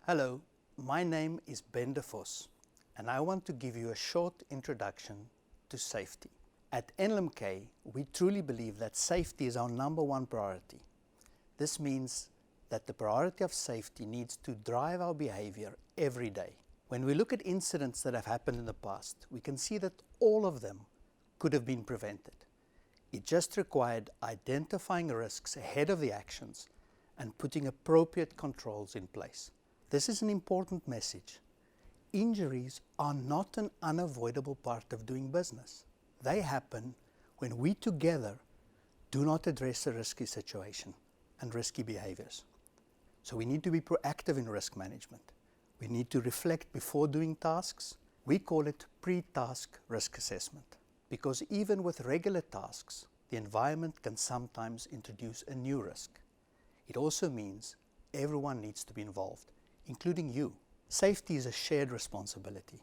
Hello, my name is Ben De Vos, and I want to give you a short introduction to safety. At NLMK, we truly believe that safety is our #1 priority. This means that the priority of safety needs to drive our behavior every day. When we look at incidents that have happened in the past, we can see that all of them could have been prevented. It just required identifying risks ahead of the actions and putting appropriate controls in place. This is an important message. Injuries are not an unavoidable part of doing business. They happen when we together do not address a risky situation and risky behaviors. So we need to be proactive in risk management. We need to reflect before doing tasks. We call it pre-task risk assessment, because even with regular tasks, the environment can sometimes introduce a new risk. It also means everyone needs to be involved, including you. Safety is a shared responsibility.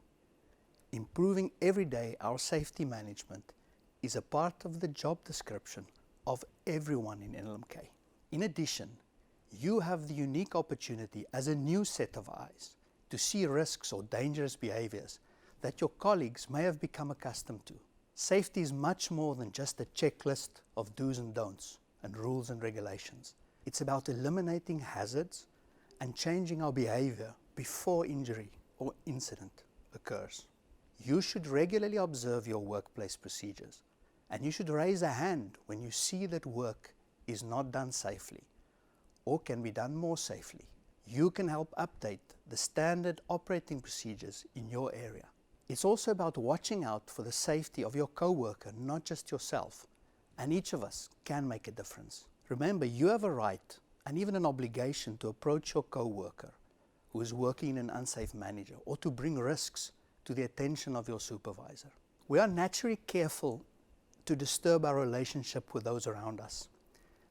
Improving every day our safety management is a part of the job description of everyone in NLMK. In addition, you have the unique opportunity as a new set of eyes to see risks or dangerous behaviors that your colleagues may have become accustomed to. Safety is much more than just a checklist of do's and don'ts and rules and regulations. It's about eliminating hazards and changing our behavior before injury or incident occurs. You should regularly observe your workplace procedures, and you should raise a hand when you see that work is not done safely or can be done more safely. You can help update the standard operating procedures in your area. It's also about watching out for the safety of your coworker, not just yourself, and each of us can make a difference. Remember, you have a right and even an obligation to approach your coworker who is working in an unsafe manner, or to bring risks to the attention of your supervisor. We are naturally careful to disturb our relationship with those around us,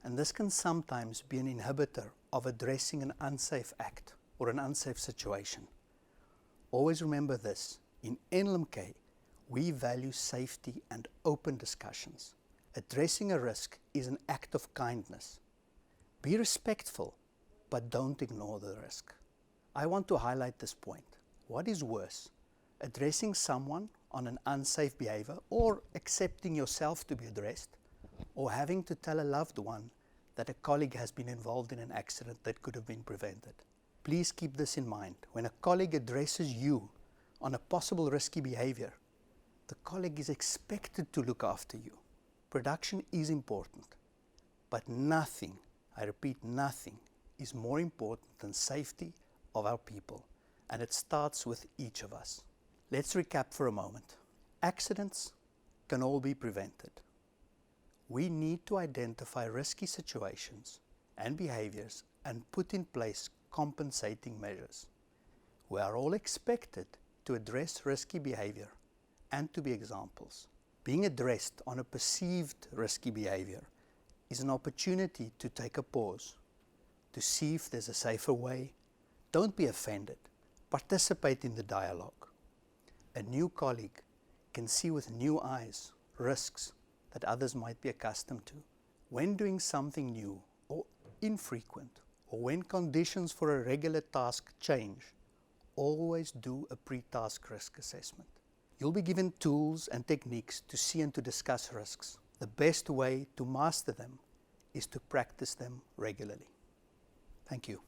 and this can sometimes be an inhibitor of addressing an unsafe act or an unsafe situation. Always remember this: in NLMK, we value safety and open discussions. Addressing a risk is an act of kindness. Be respectful, but don't ignore the risk. I want to highlight this point. What is worse, addressing someone on an unsafe behavior, or accepting yourself to be addressed, or having to tell a loved one that a colleague has been involved in an accident that could have been prevented? Please keep this in mind. When a colleague addresses you on a possible risky behavior, the colleague is expected to look after you. Production is important, but nothing, I repeat, nothing is more important than safety of our people, and it starts with each of us. Let's recap for a moment. Accidents can all be prevented. We need to identify risky situations and behaviors and put in place compensating measures. We are all expected to address risky behavior and to be examples. Being addressed on a perceived risky behavior is an opportunity to take a pause, to see if there's a safer way. Don't be offended. Participate in the dialogue. A new colleague can see with new eyes risks that others might be accustomed to. When doing something new or infrequent, or when conditions for a regular task change, always do a pre-task risk assessment. You'll be given tools and techniques to see and to discuss risks. The best way to master them is to practice them regularly. Thank you.